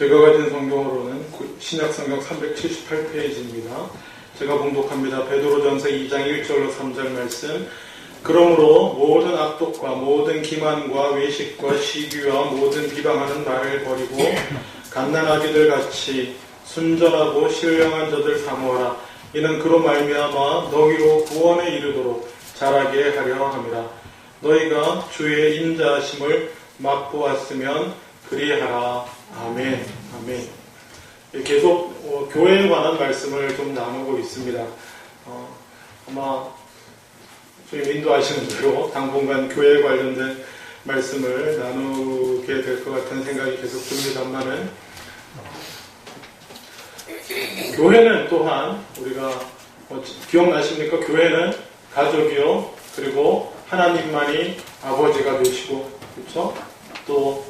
제가 가진 성경으로는 신약성경 378페이지입니다. 제가 봉독합니다. 베드로전서 2장 1절로 3절 말씀. 그러므로 모든 악독과 모든 기만과 외식과 시기와 모든 비방하는 말을 버리고 갓난아기들 같이 순전하고 신령한 자들 사모하라. 이는 그로 말미암아 너희로 구원에 이르도록 자라게 하려 함이라. 너희가 주의 인자하심을 맛보았으면 그리하라. 아멘. 아멘. 계속 교회에 관한 말씀을 좀 나누고 있습니다. 아마 주님 인도하시는 대로 당분간 교회에 관련된 말씀을 나누게 될 것 같은 생각이 계속 듭니다만은 교회는 또한 우리가 기억나십니까? 교회는 가족이요, 그리고 하나님만이 아버지가 되시고, 그렇죠? 또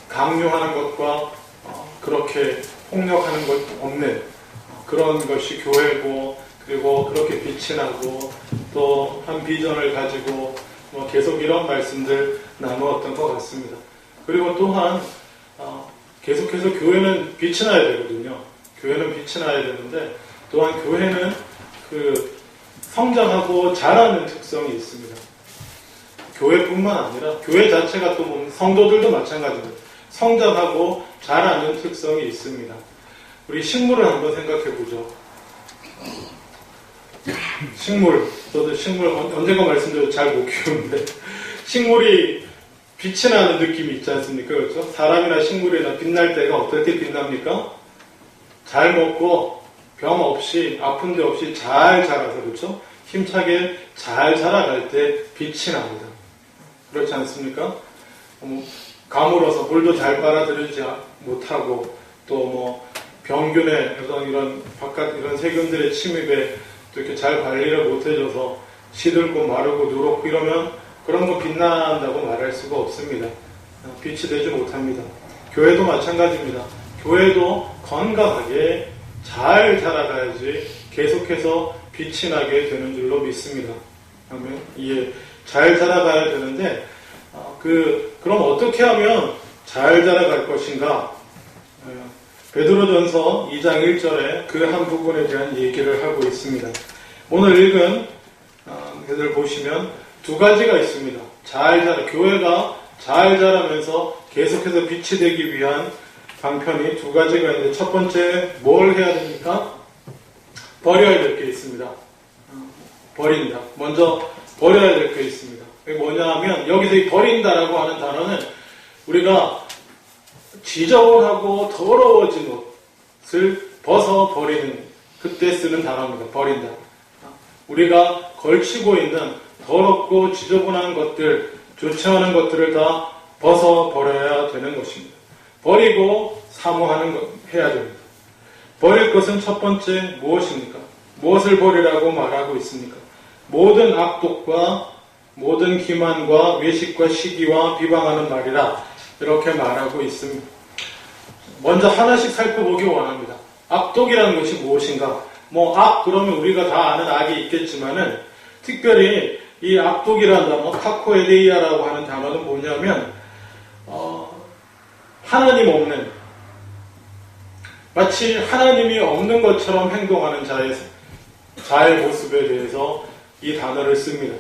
강요하는 것과 그렇게 폭력하는 것 없는 그런 것이 교회고, 그리고 그렇게 빛이 나고 또 한 비전을 가지고 계속 이런 말씀들 나누었던 것 같습니다. 그리고 또한 계속해서 교회는 빛이 나야 되거든요. 교회는 빛이 나야 되는데 또한 교회는 성장하고 자라는 특성이 있습니다. 교회뿐만 아니라 교회 자체가 또 보면 성도들도 마찬가지입니다. 성장하고 자라는 특성이 있습니다. 우리 식물을 한번 생각해 보죠. 식물, 저도 식물 언젠가 말씀드려도 잘 못 키우는데 식물이 빛이 나는 느낌이 있지 않습니까? 그렇죠? 사람이나 식물이나 빛날 때가 어떨 때 빛납니까? 잘 먹고 병 없이 아픈 데 없이 잘 자라서, 그렇죠? 힘차게 잘 자라갈 때 빛이 납니다. 그렇지 않습니까? 가물어서 물도 잘 빨아들이지 못하고 또 병균의 이런 바깥 이런 세균들의 침입에 또 이렇게 잘 관리를 못해줘서 시들고 마르고 누렇고 이러면 그런 거 빛난다고 말할 수가 없습니다. 빛이 되지 못합니다. 교회도 마찬가지입니다. 교회도 건강하게 잘 자라가야지 계속해서 빛이 나게 되는 줄로 믿습니다. 아멘. 예, 잘 자라가야 되는데 그럼 어떻게 하면 잘 자라갈 것인가? 베드로전서 2장 1절에 그 한 부분에 대한 얘기를 하고 있습니다. 오늘 읽은 것을 보시면 두 가지가 있습니다. 교회가 잘 자라면서 계속해서 빛이 되기 위한 방편이 두 가지가 있는데, 첫 번째 뭘 해야 됩니까? 버려야 될 게 있습니다. 버린다. 먼저 버려야 될 게 있습니다. 그게 뭐냐 하면, 여기서 이 버린다라고 하는 단어는 우리가 지저분하고 더러워진 옷을 벗어버리는 그때 쓰는 단어입니다. 버린다. 우리가 걸치고 있는 더럽고 지저분한 것들, 좋지 않은 것들을 다 벗어버려야 되는 것입니다. 버리고 사모하는 것 해야 됩니다. 버릴 것은 첫 번째 무엇입니까? 무엇을 버리라고 말하고 있습니까? 모든 악독과 모든 기만과 외식과 시기와 비방하는 말이라 이렇게 말하고 있습니다. 먼저 하나씩 살펴보기 원합니다. 악독이라는 것이 무엇인가? 악 그러면 우리가 다 아는 악이 있겠지만은 특별히 이 악독이라는 단어, 카코에데이아라고 하는 단어는 뭐냐면 하나님 없는, 마치 하나님이 없는 것처럼 행동하는 자의 모습에 대해서 이 단어를 씁니다.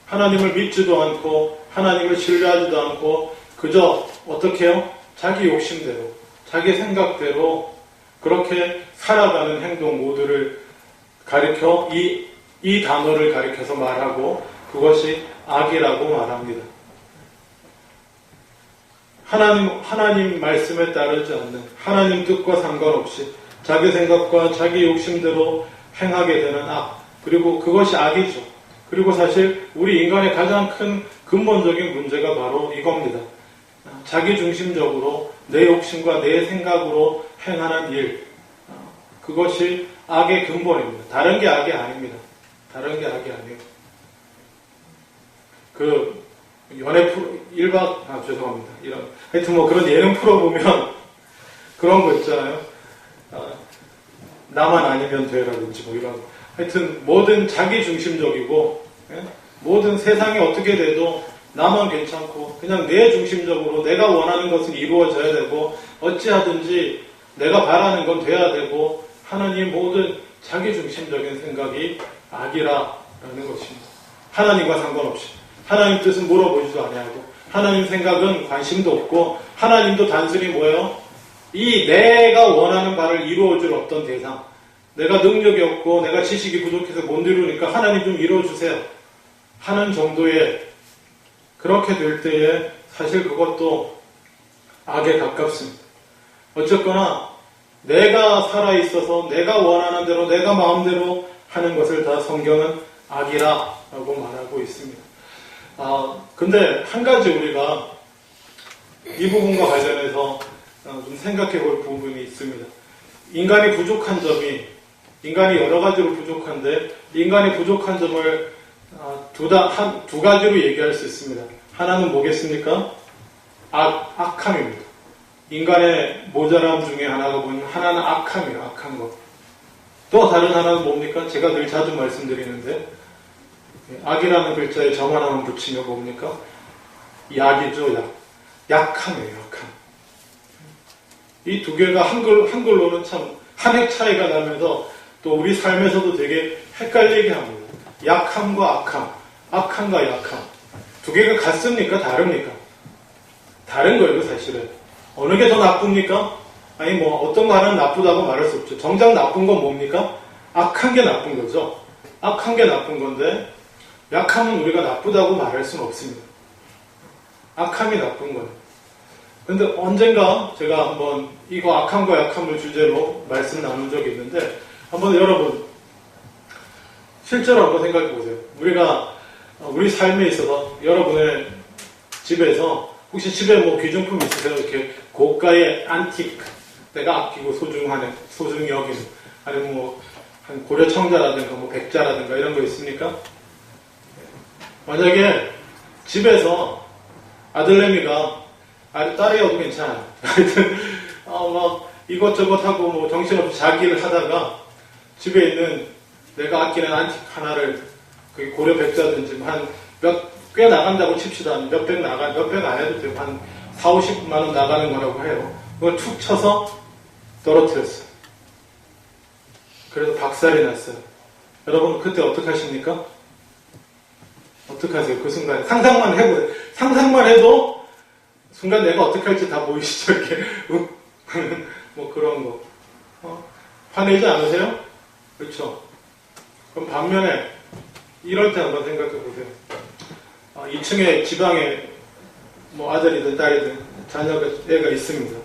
하나님을 믿지도 않고 하나님을 신뢰하지도 않고 그저 어떻게 해요? 자기 욕심대로, 자기 생각대로 그렇게 살아가는 행동 모두를 가리켜 이 단어를 가리켜서 말하고 그것이 악이라고 말합니다. 하나님 말씀에 따르지 않는, 하나님 뜻과 상관없이 자기 생각과 자기 욕심대로 행하게 되는 악, 그리고 그것이 악이죠. 그리고 사실 우리 인간의 가장 큰 근본적인 문제가 바로 이겁니다. 자기 중심적으로 내 욕심과 내 생각으로 행하는 일, 그것이 악의 근본입니다. 다른 게 악이 아닙니다. 다른 게 악이 아니에요. 연애 프로, 죄송합니다. 하여튼 그런 예능 프로 보면 그런 거 있잖아요. 나만 아니면 돼라든지 이런. 하여튼 뭐든 자기 중심적이고, 모든 세상이 어떻게 돼도 나만 괜찮고 그냥 내 중심적으로 내가 원하는 것은 이루어져야 되고 어찌하든지 내가 바라는 건 돼야 되고 하나님 모든 자기 중심적인 생각이 악이라는 것입니다. 하나님과 상관없이 하나님 뜻은 물어보지도 아니하고 하나님 생각은 관심도 없고 하나님도 단순히 뭐예요? 이 내가 원하는 바를 이루어줄 어떤 대상, 내가 능력이 없고 내가 지식이 부족해서 못 이루니까 하나님 좀 이루어주세요 하는 정도의, 그렇게 될 때에 사실 그것도 악에 가깝습니다. 어쨌거나 내가 살아있어서 내가 원하는 대로 내가 마음대로 하는 것을 다 성경은 악이라고 말하고 있습니다. 근데 한 가지 우리가 이 부분과 관련해서 좀 생각해 볼 부분이 있습니다. 인간이 부족한 점이, 인간이 여러 가지로 부족한데 인간이 부족한 점을 두 가지로 얘기할 수 있습니다. 하나는 뭐겠습니까? 악함입니다. 인간의 모자람 중에 하나가 뭐냐면 하나는 악함이에요. 악한 것. 또 다른 하나는 뭡니까? 제가 늘 자주 말씀드리는데 악이라는 글자에 점 하나만 붙이면 뭡니까? 약이죠. 약함이에요. 약함. 이 두 개가 한글로는 참 한 획 차이가 나면서 또 우리 삶에서도 되게 헷갈리게 합니다. 약함과 악함, 악함과 약함. 두 개가 같습니까? 다릅니까? 다른 거예요, 사실은. 어느 게 더 나쁩니까? 아니, 어떤 거 하나는 나쁘다고 말할 수 없죠. 정작 나쁜 건 뭡니까? 악한 게 나쁜 거죠. 악한 게 나쁜 건데, 약함은 우리가 나쁘다고 말할 수는 없습니다. 악함이 나쁜 거예요. 근데 언젠가 제가 한번 이거 악함과 약함을 주제로 말씀 나눈 적이 있는데, 한번 여러분, 실제로 한번 생각해 보세요. 우리 삶에 있어서 여러분의 집에서 혹시 집에 귀중품 있으세요? 이렇게 고가의 안틱, 내가 아끼고 소중히 여기는, 아니면 한 고려 청자라든가 백자라든가 이런 거 있습니까? 만약에 집에서 아들내미가, 딸이어도 괜찮아요. 하여튼, 이것저것 하고 정신없이 자기를 하다가 집에 있는 내가 아끼는 안틱 하나를 고려 백자든지 꽤 나간다고 칩시다. 몇백 안 해도 되고 한 40, 50만 원 나가는 거라고 해요. 그걸 툭 쳐서 떨어뜨렸어요. 그래서 박살이 났어요. 여러분 그때 어떻게 하십니까? 어떻게 하세요? 그 순간에 상상만 해보세요. 상상만 해도 순간 내가 어떻게 할지 다 보이시죠? 이렇게 그런 거. 화내지 않으세요? 그렇죠? 그럼 반면에 이럴 때 한번 생각해 보세요. 2층에 지방에 아들이든 딸이든 애가 있습니다.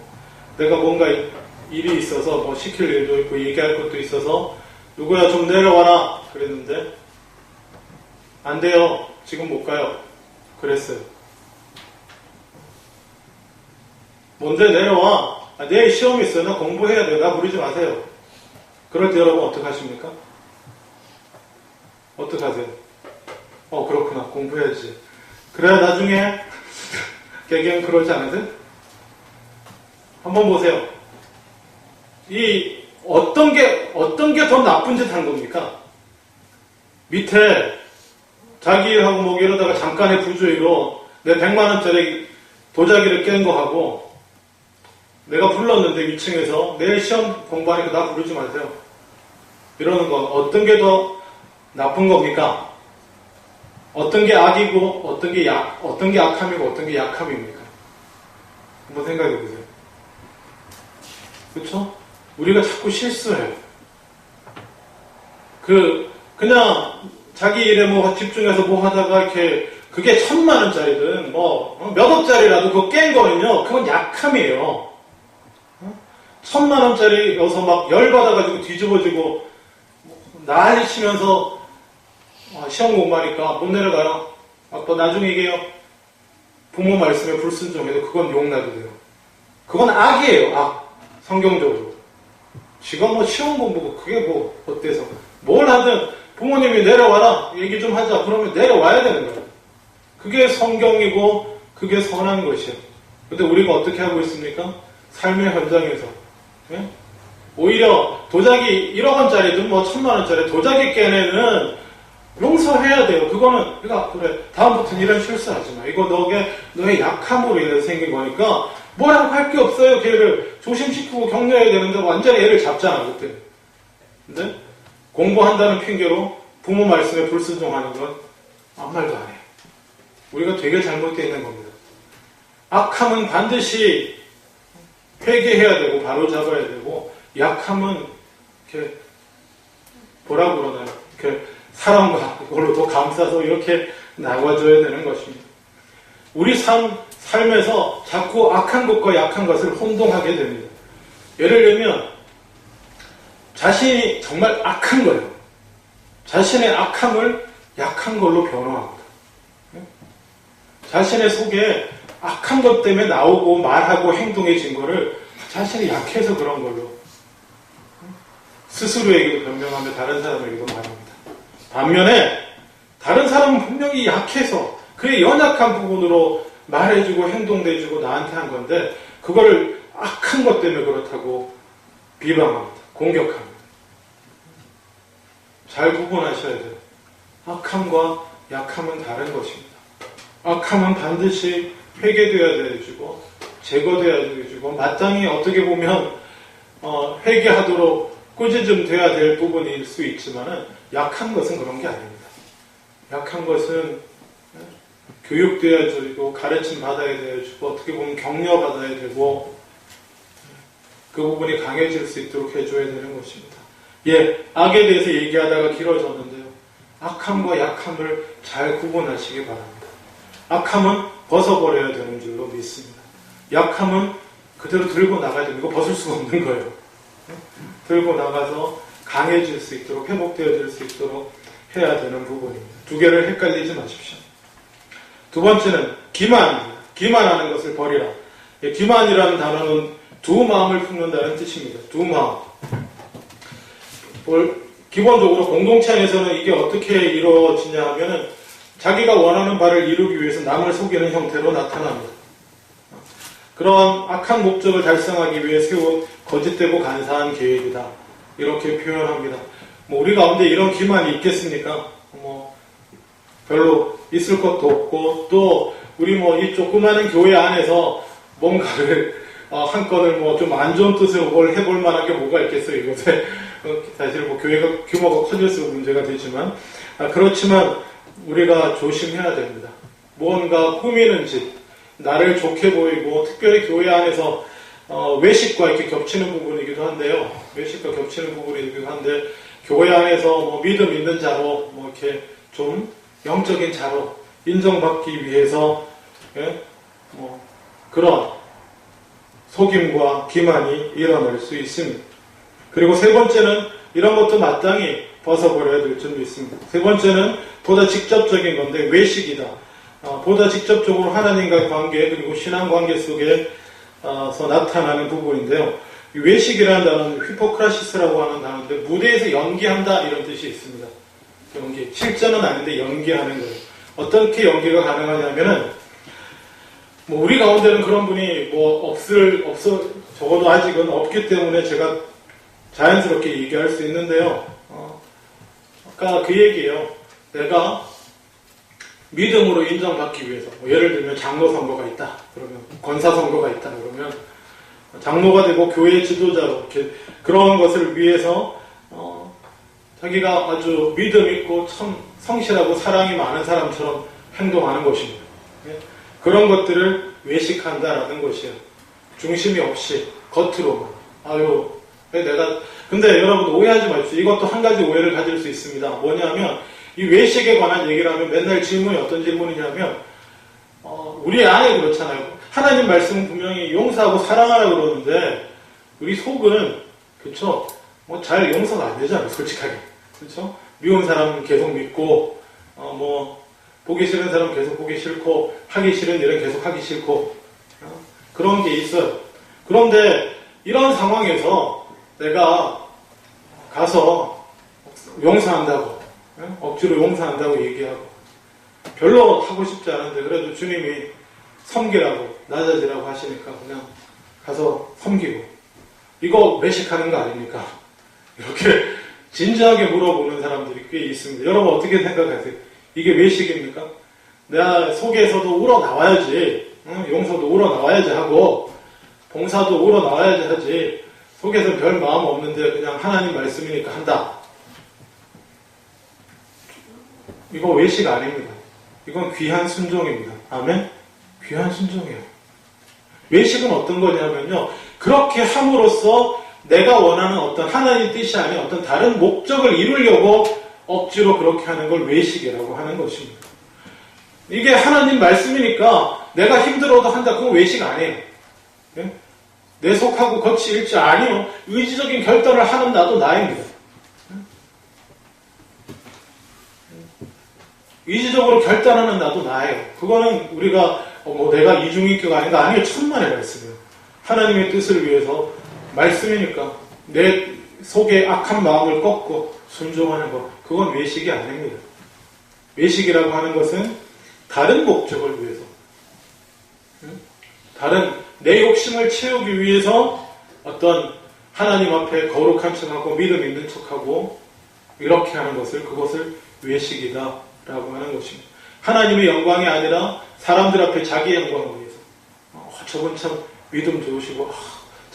내가 뭔가 일이 있어서 시킬 일도 있고 얘기할 것도 있어서 누구야 좀 내려와라 그랬는데 안 돼요. 지금 못 가요. 그랬어요. 뭔데 내려와. 내일 시험 있어요. 나 공부해야 돼요. 나 부르지 마세요. 그럴 때 여러분 어떻게 하십니까? 어떻게 하세요? 그렇구나. 공부해야지. 그래야 나중에 개경 그러지 않으세요? 한번 보세요. 어떤 게 더 나쁜 짓 한 겁니까? 밑에 자기 일하고 이러다가 잠깐의 부주의로 내 100만원짜리 도자기를 깬 거 하고 내가 불렀는데 2층에서 내일 시험 공부하니까 나 부르지 마세요. 이러는 건 어떤 게 더 나쁜 겁니까? 어떤 게 악이고 어떤 게 악함이고 어떤 게 약함입니까? 한번 생각해 보세요. 그렇죠? 우리가 자꾸 실수해요. 그냥 자기 일에 집중해서 하다가 이렇게 그게 1000만원짜리든 몇억짜리라도 그거 깬 거는요, 그건 약함이에요. 1000만원짜리여서 열받아가지고 뒤집어지고 난리 치면서 시험 공부하니까 못 내려가요. 아빠 나중에 얘기해요. 부모 말씀에 불순종해도 그건 용납이 돼요. 그건 악이에요. 악. 성경적으로. 지가 시험 공부고 그게 어때서. 뭘 하든 부모님이 내려와라. 얘기 좀 하자. 그러면 내려와야 되는 거예요. 그게 성경이고 그게 선한 것이에요. 근데 우리가 어떻게 하고 있습니까? 삶의 현장에서. 예? 오히려 도자기 1억원짜리든 1000만원짜리 도자기 깨내는 용서해야 돼요. 그거는, 그러니까, 그래, 다음부터는 이런 실수하지 마. 이거 너의 약함으로 인해서 생긴 거니까, 뭐라고 할 게 없어요. 걔를 조심시키고 격려해야 되는데, 완전히 애를 잡잖아, 그때. 근데, 공부한다는 핑계로 부모 말씀에 불순종하는 건 아무 말도 안 해요. 우리가 되게 잘못되어 있는 겁니다. 악함은 반드시 회개해야 되고, 바로 잡아야 되고, 약함은, 이렇게, 뭐라고 그러나요? 이렇게, 사랑과 그걸로 더 감싸서 이렇게 나와줘야 되는 것입니다. 우리 삶에서 자꾸 악한 것과 약한 것을 혼동하게 됩니다. 예를 들면 자신이 정말 악한 거예요. 자신의 악함을 약한 걸로 변호합니다. 자신의 속에 악한 것 때문에 나오고 말하고 행동해진 거를 자신이 약해서 그런 걸로 스스로에게도 변명하며 다른 사람에게도 말합니다. 반면에 다른 사람은 분명히 약해서 그의 연약한 부분으로 말해주고 행동해주고 나한테 한 건데 그거를 악한 것 때문에 그렇다고 비방합니다. 공격합니다. 잘 구분하셔야 돼요. 악함과 약함은 다른 것입니다. 악함은 반드시 회개되어야 되어주고 제거되어야 되어주고 마땅히 어떻게 보면 회개하도록 꾸짖음 돼야 될 부분일 수 있지만은 약한 것은 그런 게 아닙니다. 약한 것은 교육돼야 되고 가르침 받아야 되고 어떻게 보면 격려받아야 되고 그 부분이 강해질 수 있도록 해줘야 되는 것입니다. 예, 악에 대해서 얘기하다가 길어졌는데요. 악함과 약함을 잘 구분하시기 바랍니다. 악함은 벗어버려야 되는 줄로 믿습니다. 약함은 그대로 들고 나가야 됩니다. 이거 벗을 수가 없는 거예요. 들고 나가서 강해질 수 있도록 회복되어질 수 있도록 해야 되는 부분입니다. 두 개를 헷갈리지 마십시오. 두 번째는 기만입니다. 기만하는 것을 버리라. 기만이라는 단어는 두 마음을 품는다는 뜻입니다. 두 마음. 기본적으로 공동체 안에서는 이게 어떻게 이루어지냐 하면은 자기가 원하는 바를 이루기 위해서 남을 속이는 형태로 나타납니다. 그런 악한 목적을 달성하기 위해 세운 거짓되고 간사한 계획이다. 이렇게 표현합니다. 우리 가운데 이런 기만이 있겠습니까? 별로 있을 것도 없고, 또, 우리 이 조그마한 교회 안에서 뭔가를, 한 건을 좀 안 좋은 뜻으로 뭘 해볼 만한 게 뭐가 있겠어요, 이것에. 사실 교회가 규모가 커질수록 문제가 되지만, 그렇지만, 우리가 조심해야 됩니다. 무언가 꾸미는 짓, 나를 좋게 보이고, 특별히 교회 안에서, 외식과 이렇게 겹치는 부분이기도 한데요. 외식과 겹치는 부분이기도 한데, 교회 안에서 믿음 있는 자로, 이렇게 좀, 영적인 자로 인정받기 위해서 그런 속임과 기만이 일어날 수 있습니다. 그리고 세 번째는 이런 것도 마땅히 벗어버려야 될 줄 믿습니다. 세 번째는 보다 직접적인 건데 외식이다. 보다 직접적으로 하나님과의 관계 그리고 신앙관계 속에서 나타나는 부분인데요. 외식이라는 단어는 휘포크라시스라고 하는 단어인데 무대에서 연기한다 이런 뜻이 있습니다. 연기. 실전은 아닌데 연기하는 거예요. 어떻게 연기가 가능하냐면은, 우리 가운데는 그런 분이 적어도 아직은 없기 때문에 제가 자연스럽게 얘기할 수 있는데요. 아까 그 얘기예요. 내가 믿음으로 인정받기 위해서, 예를 들면 장로 선거가 있다. 그러면, 권사 선거가 있다. 그러면, 장로가 되고 교회 지도자로, 이렇게 그런 것을 위해서, 자기가 아주 믿음 있고 참 성실하고 사랑이 많은 사람처럼 행동하는 것입니다. 그런 것들을 외식한다라는 것이에요. 중심이 없이 겉으로만. 근데 여러분 오해하지 마십시오. 이것도 한 가지 오해를 가질 수 있습니다. 뭐냐면 이 외식에 관한 얘기를 하면 맨날 질문이 어떤 질문이냐면 우리 안에 그렇잖아요. 하나님 말씀은 분명히 용서하고 사랑하라 그러는데 우리 속은 그렇죠. 잘 용서가 안 되잖아요, 솔직하게. 그렇죠? 미운 사람 계속 믿고, 보기 싫은 사람 계속 보기 싫고, 하기 싫은 일은 계속 하기 싫고, 그런 게 있어요. 그런데, 이런 상황에서 내가 가서 용서한다고, 억지로 용서한다고 얘기하고, 별로 하고 싶지 않은데, 그래도 주님이 섬기라고, 낮아지라고 하시니까 그냥 가서 섬기고, 이거 외식하는 거 아닙니까? 이렇게 진지하게 물어보는 사람들이 꽤 있습니다. 여러분 어떻게 생각하세요? 이게 외식입니까? 내가 속에서도 우러나와야지, 용서도 우러나와야지 하고 봉사도 우러나와야지 하지, 속에서 별 마음 없는데 그냥 하나님 말씀이니까 한다. 이거 외식 아닙니다. 이건 귀한 순종입니다. 아멘? 귀한 순종이에요. 외식은 어떤 거냐면요, 그렇게 함으로써 내가 원하는 어떤 하나님 뜻이 아닌 어떤 다른 목적을 이루려고 억지로 그렇게 하는 걸 외식이라고 하는 것입니다. 이게 하나님 말씀이니까 내가 힘들어도 한다. 그건 외식 아니에요. 예? 내 속하고 겉이 일치 아니요. 의지적인 결단을 하는 나도 나입니다. 의지적으로 결단하는 나도 나예요. 그거는 우리가 내가 이중인격가 아닌가? 아니요. 천만의 말씀이에요. 하나님의 뜻을 위해서 말씀이니까 내 속에 악한 마음을 꺾고 순종하는 것, 그건 외식이 아닙니다. 외식이라고 하는 것은 다른 목적을 위해서, 다른 내 욕심을 채우기 위해서 어떤 하나님 앞에 거룩한 척하고 믿음 있는 척하고 이렇게 하는 것을, 그것을 외식이다 라고 하는 것입니다. 하나님의 영광이 아니라 사람들 앞에 자기 영광을 위해서, 저분 참 믿음 좋으시고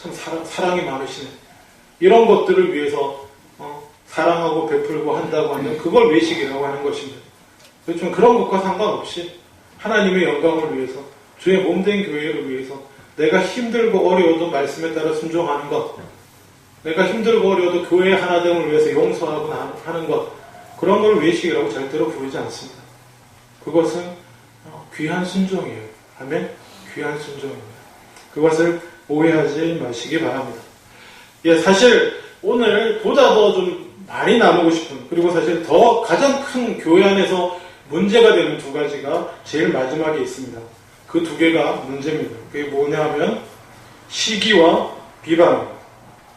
참 사랑이 많으시네, 이런 것들을 위해서 사랑하고 베풀고 한다고 하면 그걸 외식이라고 하는 것입니다. 좀 그런 것과 상관없이 하나님의 영광을 위해서, 주의 몸된 교회를 위해서 내가 힘들고 어려워도 말씀에 따라 순종하는 것, 내가 힘들고 어려워도 교회 하나됨을 위해서 용서하고 하는 것, 그런 걸 외식이라고 절대로 부르지 않습니다. 그것은 귀한 순종이에요. 아멘? 귀한 순종입니다. 그것을 오해하지 마시기 바랍니다. 예, 사실 오늘 보다 더 좀 많이 나누고 싶은, 그리고 사실 더 가장 큰 교회 안에서 문제가 되는 두 가지가 제일 마지막에 있습니다. 그 두 개가 문제입니다. 그게 뭐냐 하면 시기와 비방.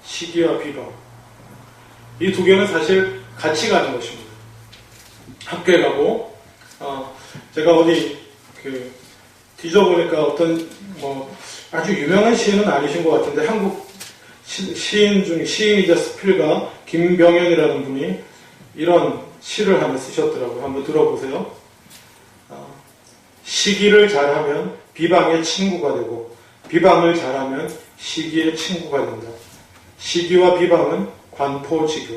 시기와 비방. 이 두 개는 사실 같이 가는 것입니다. 함께 가고, 제가 어디 뒤져보니까 어떤 아주 유명한 시인은 아니신 것 같은데, 한국 시인 중 시인이자 스필가 김병현이라는 분이 이런 시를 하나 쓰셨더라고요. 한번 들어보세요. 시기를 잘하면 비방의 친구가 되고, 비방을 잘하면 시기의 친구가 된다. 시기와 비방은 관포지교.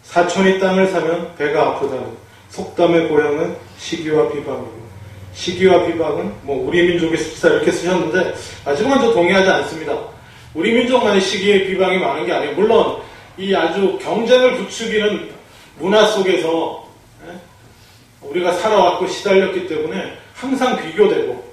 사촌이 땅을 사면 배가 아프다는 속담의 고향은 시기와 비방이고, 시기와 비방은 우리 민족의 숫자 이렇게 쓰셨는데, 아직은 저 동의하지 않습니다. 우리 민족만의 시기의 비방이 많은 게 아니에요. 물론 이 아주 경쟁을 부추기는 문화 속에서 우리가 살아왔고 시달렸기 때문에 항상 비교되고,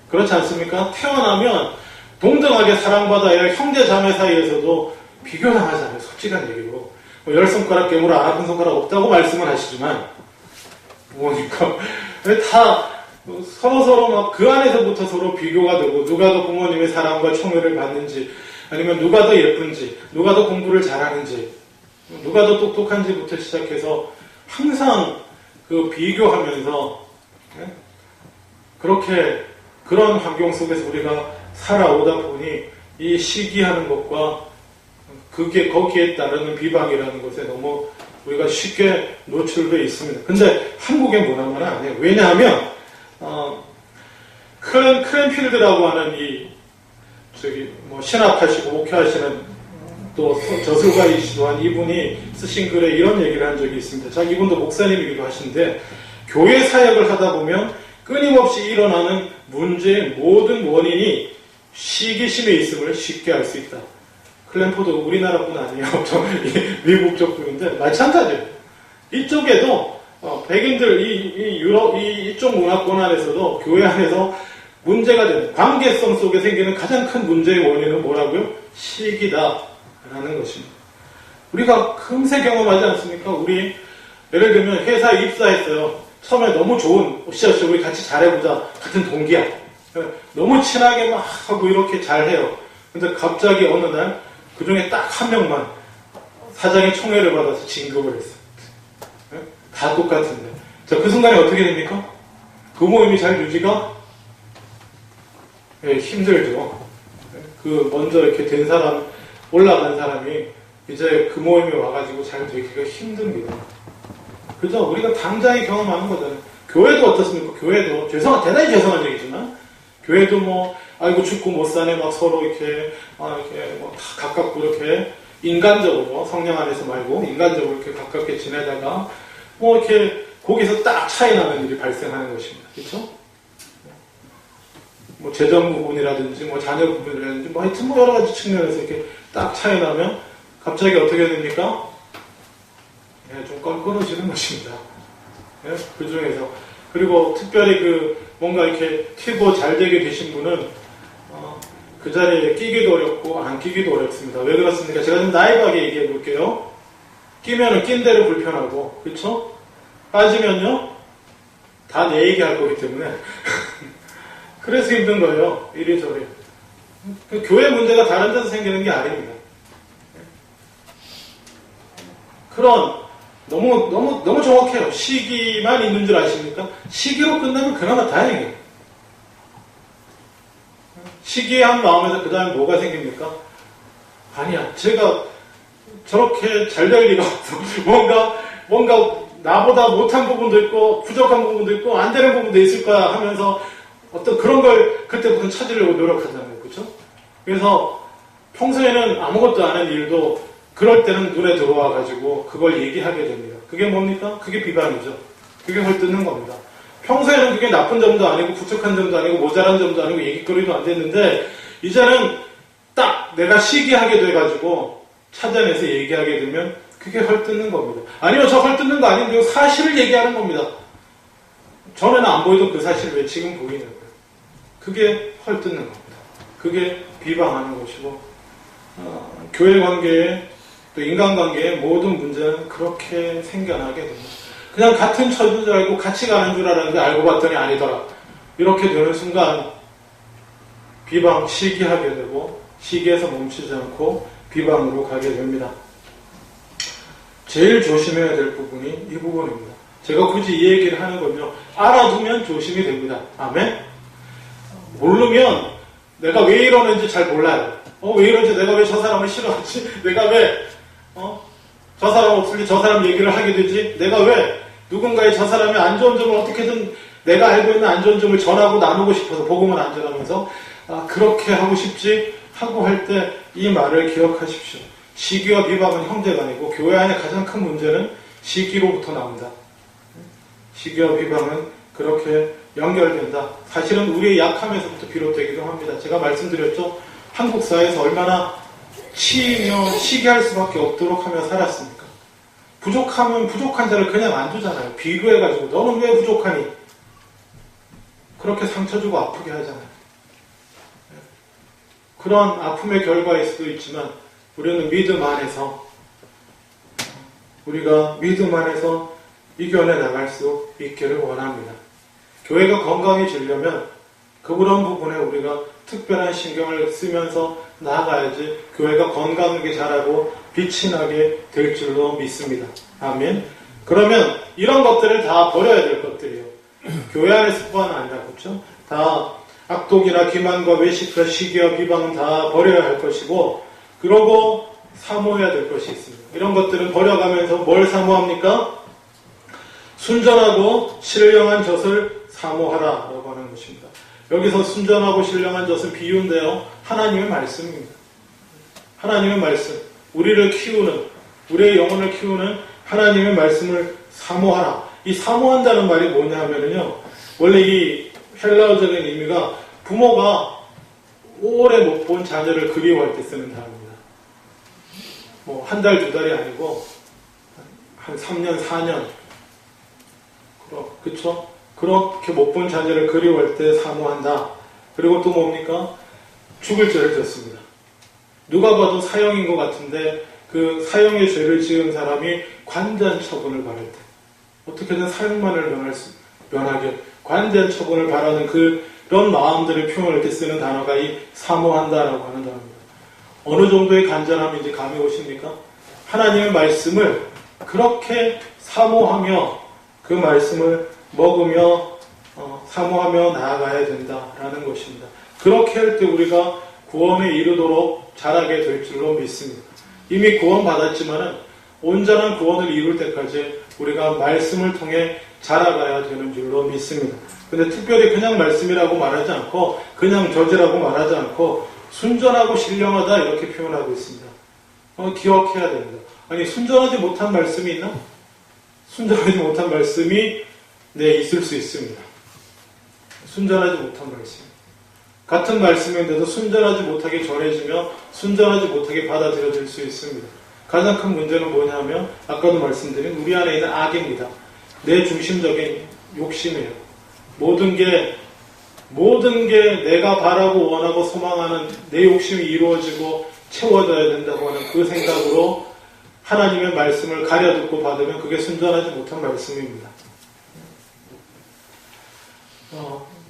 그렇지 않습니까? 태어나면 동등하게 사랑받아야 할 형제 자매 사이에서도 비교당하잖아요. 솔직한 얘기로. 10손가락 깨물어 안 아픈 손가락 없다고 말씀을 하시지만, 뭐니까 다 서로 막 그 안에서부터 서로 비교가 되고, 누가 더 부모님의 사랑과 총애를 받는지, 아니면 누가 더 예쁜지, 누가 더 공부를 잘하는지, 누가 더 똑똑한지부터 시작해서 항상 그 비교하면서 그렇게 그런 환경 속에서 우리가 살아오다 보니 이 시기하는 것과 그게 거기에 따르는 비방이라는 것에 너무 우리가 쉽게 노출되어 있습니다. 근데 한국의 문화만은 아니에요. 왜냐하면 크랜필드라고 하는 신학하시고 목회하시는 또 저술가이시도 한 이분이 쓰신 글에 이런 얘기를 한 적이 있습니다. 자, 이분도 목사님이기도 하신데, 교회 사역을 하다 보면 끊임없이 일어나는 문제의 모든 원인이 시기심에 있음을 쉽게 알 수 있다. 클랜포드 우리나라뿐 아니에요. 미국 쪽 분인데 마찬가지예요. 이쪽에도 백인들 이쪽 문화권 안에서도 교회 안에서 문제가 되는 관계성 속에 생기는 가장 큰 문제의 원인은 뭐라고요? 시기다라는 것입니다. 우리가 금세 경험하지 않습니까? 우리 예를 들면 회사에 입사했어요. 처음에 너무 좋은 오씨아씨 우리 같이 잘해보자, 같은 동기야. 너무 친하게 막 하고 이렇게 잘해요. 근데 갑자기 어느 날 그 중에 딱 한 명만 사장의 총애를 받아서 진급을 했어요. 다 똑같은데. 자, 그 순간에 어떻게 됩니까? 그 모임이 잘 유지가 힘들죠. 그 먼저 이렇게 된 사람, 올라간 사람이 이제 그 모임에 와가지고 잘 되기가 힘듭니다. 그죠? 우리가 당장에 경험하는 거잖아요. 교회도 어떻습니까? 교회도 대단히 죄송한 얘기지만 교회도 뭐 아이고 죽고 못 사네 막 서로 이렇게 이렇게 뭐 다 가깝고 이렇게 인간적으로 성령 안에서 말고 인간적으로 이렇게 가깝게 지내다가 뭐 이렇게 거기서 딱 차이 나는 일이 발생하는 것입니다. 그렇죠? 뭐 재정 부분이라든지 뭐 자녀 부분이라든지 뭐 하여튼 뭐 여러 가지 측면에서 이렇게 딱 차이 나면 갑자기 어떻게 됩니까? 예, 좀 껄끄러지는 것입니다. 예, 그 중에서 그리고 특별히 뭔가 이렇게 튀고 잘 되게 되신 분은 그 자리에 끼기도 어렵고 안 끼기도 어렵습니다. 왜 그렇습니까? 제가 좀 나이하게 얘기해 볼게요. 끼면은 낀 대로 불편하고, 그렇죠? 빠지면요 다 내 얘기할 거기 때문에 그래서 힘든 거예요. 이리저리. 교회 문제가 다른 데서 생기는 게 아닙니다. 그런 너무 정확해요. 시기만 있는 줄 아십니까? 시기로 끝나면 그나마 다행이에요. 시기한 마음에서 그 다음에 뭐가 생깁니까? 아니야, 제가 저렇게 잘 될 리가 없어. 뭔가 나보다 못한 부분도 있고 부족한 부분도 있고 안 되는 부분도 있을 거야 하면서 어떤 그런 걸 그때부터 찾으려고 노력하잖아요. 그렇죠? 그래서 평소에는 아무것도 안 하는 일도 그럴 때는 눈에 들어와 가지고 그걸 얘기하게 됩니다. 그게 뭡니까? 그게 비방이죠. 그게 헐뜯는 겁니다. 평소에는 그게 나쁜 점도 아니고 부족한 점도 아니고 모자란 점도 아니고 얘기거리도 안 됐는데 이제는 딱 내가 시기하게 돼가지고 찾아내서 얘기하게 되면 그게 헐뜯는 겁니다. 아니면 저 헐뜯는 거 아닌데요. 사실을 얘기하는 겁니다. 전에는 안 보이던 그 사실을 왜 지금 보이는 거예요. 그게 헐뜯는 겁니다. 그게 비방하는 것이고 교회 관계에 또 인간관계의 모든 문제는 그렇게 생겨나게 됩니다. 그냥 같은 처지인 줄 알고 같이 가는 줄 알았는데 알고 봤더니 아니더라. 이렇게 되는 순간 비방, 시기하게 되고 시기에서 멈추지 않고 비방으로 가게 됩니다. 제일 조심해야 될 부분이 이 부분입니다. 제가 굳이 이 얘기를 하는 건요. 알아두면 조심이 됩니다. 아멘? 모르면 내가 왜 이러는지 잘 몰라요. 왜 이러지? 내가 왜 저 사람을 싫어하지? 내가 왜 저 사람 없을 때 저 사람 얘기를 하게 되지? 내가 왜 누군가의 저 사람의 안 좋은 점을 어떻게든 내가 알고 있는 안 좋은 점을 전하고 나누고 싶어서 복음을 안전하면서 그렇게 하고 싶지 하고 할 때 이 말을 기억하십시오. 시기와 비방은 형제가 아니고 교회 안에 가장 큰 문제는 시기로부터 나온다. 시기와 비방은 그렇게 연결된다. 사실은 우리의 약함에서부터 비롯되기도 합니다. 제가 말씀드렸죠. 한국 사회에서 얼마나 치이며 시기할 수밖에 없도록 하며 살았습니까? 부족하면 부족한 자를 그냥 안 두잖아요. 비교해가지고 너는 왜 부족하니? 그렇게 상처 주고 아프게 하잖아요. 그런 아픔의 결과일 수도 있지만 우리는 믿음 안에서 이겨내 나갈 수 있기를 원합니다. 교회가 건강해지려면 그런 부분에 우리가 특별한 신경을 쓰면서 나아가야지 교회가 건강하게 자라고 빛이 나게 될 줄로 믿습니다. 아멘. 그러면 이런 것들을 다 버려야 될 것들이에요. 교회 안에서뿐만 아니라 그렇죠? 다 악독이나 기만과 외식과 시기와 비방은 다 버려야 할 것이고 그러고 사모해야 될 것이 있습니다. 이런 것들은 버려가면서 뭘 사모합니까? 순전하고 신령한 젖을 사모하라라고 하는 것입니다. 여기서 순전하고 신령한 젖은 비유인데요. 하나님의 말씀입니다. 하나님의 말씀. 우리를 키우는, 우리의 영혼을 키우는 하나님의 말씀을 사모하라. 이 사모한다는 말이 뭐냐 하면요. 원래 이 헬라어적인 의미가 부모가 오래 못 본 자녀를 그리워할 때 쓰는 단어입니다. 뭐 한 달, 두 달이 아니고 한 3년, 4년. 그렇죠? 그렇게 못 본 자녀를 그리워할 때 사모한다. 그리고 또 뭡니까? 죽을 죄를 졌습니다. 누가 봐도 사형인 것 같은데 그 사형의 죄를 지은 사람이 관대한 처분을 바랄 때 어떻게든 사형만을 면하게 관대한 처분을 바라는 그런 마음들을 표현할 때 쓰는 단어가 이 사모한다라고 하는 단어입니다. 어느 정도의 간절함인지 감이 오십니까? 하나님의 말씀을 그렇게 사모하며 그 말씀을 먹으며 사모하며 나아가야 된다라는 것입니다. 그렇게 할 때 우리가 구원에 이르도록 자라게 될 줄로 믿습니다. 이미 구원받았지만은 온전한 구원을 이룰 때까지 우리가 말씀을 통해 자라가야 되는 줄로 믿습니다. 근데 특별히 그냥 말씀이라고 말하지 않고 그냥 저지라고 말하지 않고 순전하고 신령하다 이렇게 표현하고 있습니다. 기억해야 됩니다. 아니 순전하지 못한 말씀이 있나? 순전하지 못한 말씀이 있을 수 있습니다. 순전하지 못한 말씀. 같은 말씀인데도 순전하지 못하게 전해지며 순전하지 못하게 받아들여질 수 있습니다. 가장 큰 문제는 뭐냐면 아까도 말씀드린 우리 안에 있는 악입니다. 내 중심적인 욕심이에요. 모든 게 내가 바라고 원하고 소망하는 내 욕심이 이루어지고 채워져야 된다고 하는 그 생각으로 하나님의 말씀을 가려듣고 받으면 그게 순전하지 못한 말씀입니다.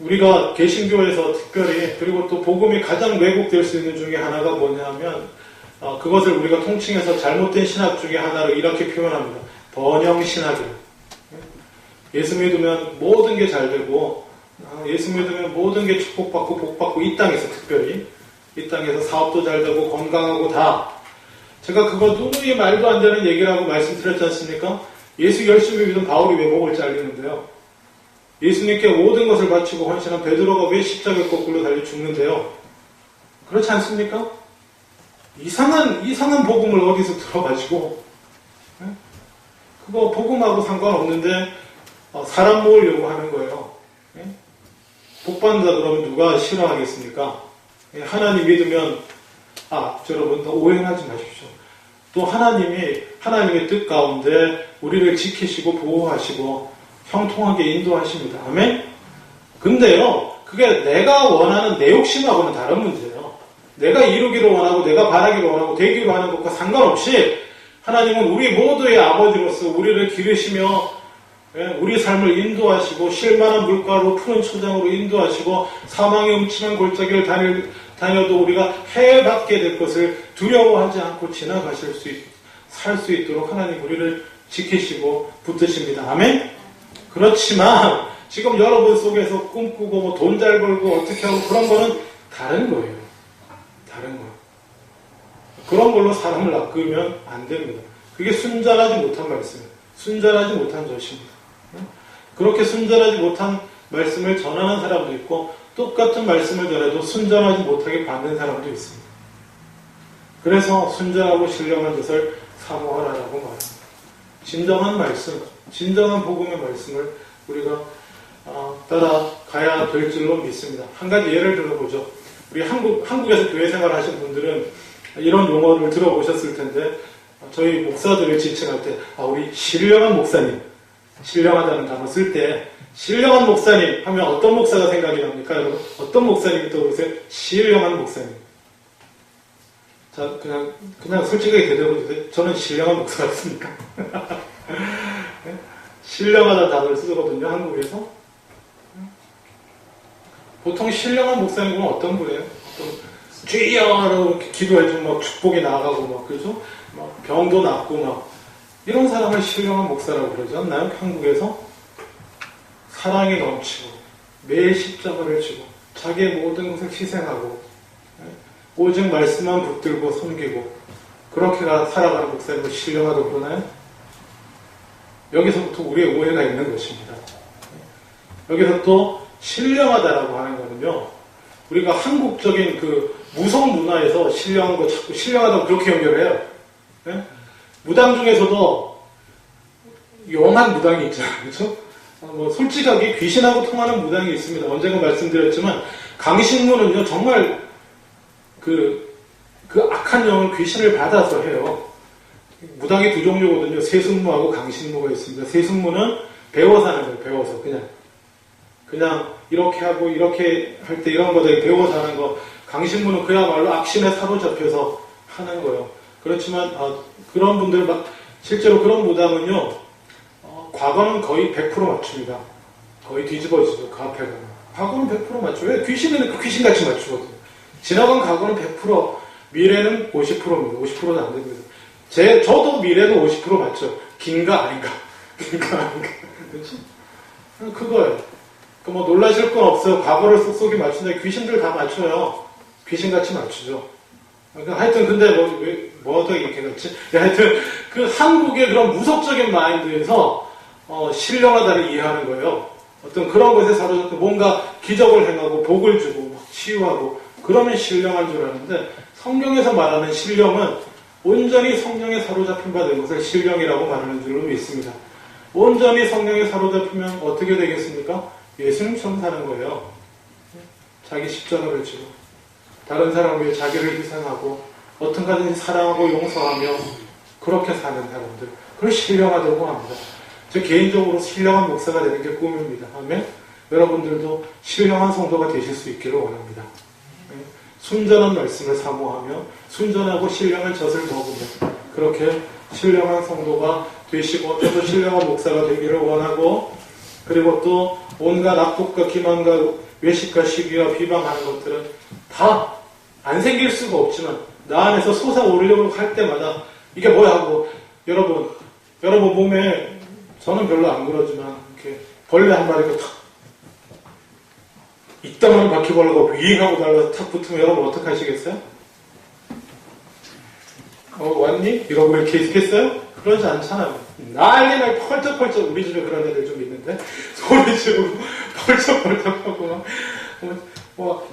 우리가 개신교에서 특별히 그리고 또 복음이 가장 왜곡될 수 있는 중에 하나가 뭐냐면 그것을 우리가 통칭해서 잘못된 신학 중에 하나를 이렇게 표현합니다. 번영신학이에요. 예수 믿으면 모든 게 잘 되고 예수 믿으면 모든 게 축복받고 복받고 이 땅에서 특별히 이 땅에서 사업도 잘 되고 건강하고 다 제가 그거 누누이 말도 안 되는 얘기라고 말씀드렸지 않습니까? 예수 열심히 믿은 바울이 왜 목을 잘리는데요? 예수님께 모든 것을 바치고 헌신한 베드로가 왜 십자가에 거꾸로 달려 죽는데요? 그렇지 않습니까? 이상한 복음을 어디서 들어가지고 그거 복음하고 상관없는데 사람 모으려고 하는 거예요. 복받는다 그러면 누가 싫어하겠습니까? 하나님 믿으면 여러분 오해하지 마십시오. 또 하나님의 뜻 가운데 우리를 지키시고 보호하시고 형통하게 인도하십니다. 아멘? 근데요, 그게 내가 원하는 내 욕심하고는 다른 문제예요. 내가 이루기를 원하고 내가 바라기를 원하고 되기로 하는 것과 상관없이 하나님은 우리 모두의 아버지로서 우리를 기르시며 우리 삶을 인도하시고 쉴만한 물가로 푸른 초장으로 인도하시고 사망의 음침한 골짜기를 다녀도 우리가 해받게 될 것을 두려워하지 않고 지나가실 살 수 있도록 하나님 우리를 지키시고 붙드십니다. 아멘? 그렇지만 지금 여러분 속에서 꿈꾸고 돈 잘 벌고 어떻게 하고 그런 거는 다른 거예요. 다른 거예요. 그런 걸로 사람을 낚으면 안 됩니다. 그게 순전하지 못한 말씀이에요. 순전하지 못한 것입니다. 그렇게 순전하지 못한 말씀을 전하는 사람도 있고 똑같은 말씀을 전해도 순전하지 못하게 받는 사람도 있습니다. 그래서 순전하고 신령한 것을 사모하라라고 말합니다. 진정한 말씀, 진정한 복음의 말씀을 우리가 따라가야 될 줄로 믿습니다. 한 가지 예를 들어보죠. 우리 한국에서 교회 생활 하신 분들은 이런 용어를 들어보셨을 텐데 저희 목사들을 지칭할 때 우리 신령한 목사님, 신령하다는 단어 쓸 때 신령한 목사님 하면 어떤 목사가 생각이 납니까? 여러분 어떤 목사님이 떠오르세요? 신령한 목사님. 자, 그냥 솔직하게 대답해 주세요. 저는 신령한 목사 같습니까? 신령하다는 단어를 쓰거든요, 한국에서. 보통 신령한 목사님은 어떤 분이에요? 주여라고 기도해주면 막 축복이 나가고 막 그죠? 막 병도 낫고 막 이런 사람을 신령한 목사라고 그러지 않나요? 한국에서 사랑이 넘치고 매일 십자가를 지고 자기의 모든 것을 희생하고 오직 말씀만 붙들고 섬기고 그렇게 살아가는 목사님을 신령하다고 그러나요? 여기서부터 우리의 오해가 있는 것입니다. 여기서 또 신령하다라고 하는 거는요, 우리가 한국적인 그 무성 문화에서 신령한 거 자꾸 신령하다고 그렇게 연결해요. 네? 무당 중에서도 용한 무당이 있잖아요. 그렇죠? 솔직하게 귀신하고 통하는 무당이 있습니다. 언젠가 말씀드렸지만 강신무는요 정말 그 악한 영을 귀신을 받아서 해요. 무당이 두 종류거든요. 세순무하고 강신무가 있습니다. 세순무는 배워서 하는 거예요. 배워서 그냥 이렇게 하고 이렇게 할 때 이런 거들 배워서 하는 거. 강신무는 그야말로 악신에 사로잡혀서 하는 거예요. 그렇지만 그런 분들 실제로 그런 무당은요 과거는 거의 100% 맞춥니다. 거의 뒤집어지죠. 그 앞에 가면. 과거는 100% 맞춰요. 왜? 귀신은 귀신같이 맞추거든요. 지나간 과거는 100%, 미래는 50%입니다. 50%도 안 됩니다. 저도 미래는 50% 맞죠. 긴가 아닌가. 그렇지? 그거예요. 놀라실 건 없어요. 과거를 쏙쏙이 맞춘다. 귀신들 다 맞춰요. 귀신같이 맞추죠. 하여튼 근데 뭐 어떻게 이렇게 됐지? 하여튼 그 한국의 그런 무속적인 마인드에서 신령하다를 이해하는 거예요. 어떤 그런 것에 사로잡혀 뭔가 기적을 행하고 복을 주고 막 치유하고 그러면 신령한 줄 아는데 성경에서 말하는 신령은 온전히 성령에 사로잡힌 바 된 것을 신령이라고 말하는 줄로 믿습니다. 온전히 성령에 사로잡히면 어떻게 되겠습니까? 예수님처럼 사는 거예요. 자기 십자가를 지고 다른 사람을 위해 자기를 희생하고 어떤 가든지 사랑하고 용서하며 그렇게 사는 사람들, 그걸 신령하다고 합니다. 저 개인적으로 신령한 목사가 되는 게 꿈입니다. 아멘. 여러분들도 신령한 성도가 되실 수 있기를 원합니다. 순전한 말씀을 사모하며 순전하고 신령한 젖을 먹으며 그렇게 신령한 성도가 되시고 저도 신령한 목사가 되기를 원하고, 그리고 또 온갖 악독과 기만과 외식과 시기와 비방하는 것들은 다 안 생길 수가 없지만 나 안에서 솟아오르려고 할 때마다 이게 뭐야 하고, 여러분 몸에 저는 별로 안 그러지만 이렇게 벌레 한 마리가 탁 이따만 바퀴벌레가 윙 하고 달라서 탁 붙으면 여러분 어떻게 하시겠어요? 왔니? 이러고 이렇게 있겠어요? 그러지 않잖아요. 난리날 펄쩍펄쩍, 우리 집에 그런 애들 좀 있는데 소리 지르고 펄쩍펄쩍 하고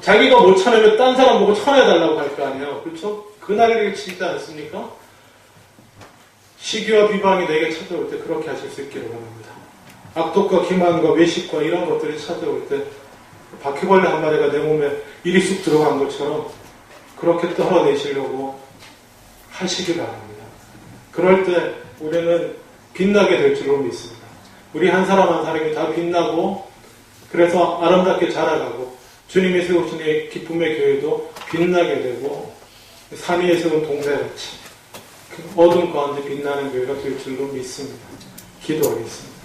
자기가 못 쳐내면 딴 사람 보고 쳐내달라고 할 거 아니에요. 그렇죠? 그 난리를 치지 않습니까? 시기와 비방이 내게 찾아올 때 그렇게 하실 수 있기를 원합니다. 악독과 기만과 외식과 이런 것들이 찾아올 때 바퀴벌레 한 마리가 내 몸에 이리 쑥 들어간 것처럼 그렇게 떨어내시려고 하시기 바랍니다. 그럴 때 우리는 빛나게 될 줄로 믿습니다. 우리 한 사람 한 사람이 다 빛나고 그래서 아름답게 자라가고 주님이 세우신 이 기쁨의 교회도 빛나게 되고 산 위에 세운 동네같이 어둠 가운데 빛나는 교회가 될 줄로 믿습니다. 기도하겠습니다.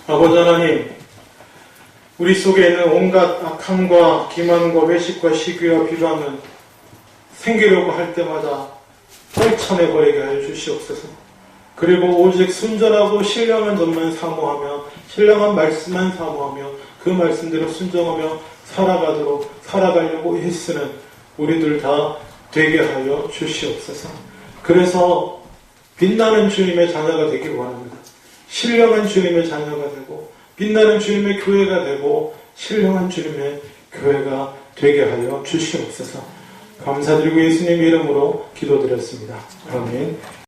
아버지 하나님, 우리 속에 있는 온갖 악함과 기만과 외식과 시기와 비방은 생기려고 할 때마다 떨쳐내버리게 하여 주시옵소서. 그리고 오직 순전하고 신령한 것만 사모하며 신령한 말씀만 사모하며 그 말씀대로 순종하며 살아가려고 애쓰는 우리들 다 되게 하여 주시옵소서. 그래서 빛나는 주님의 자녀가 되길 원합니다. 신령한 주님의 자녀가 되고 빛나는 주님의 교회가 되고 신령한 주님의 교회가 되게 하여 주시옵소서. 감사드리고 예수님 이름으로 기도드렸습니다. 아멘.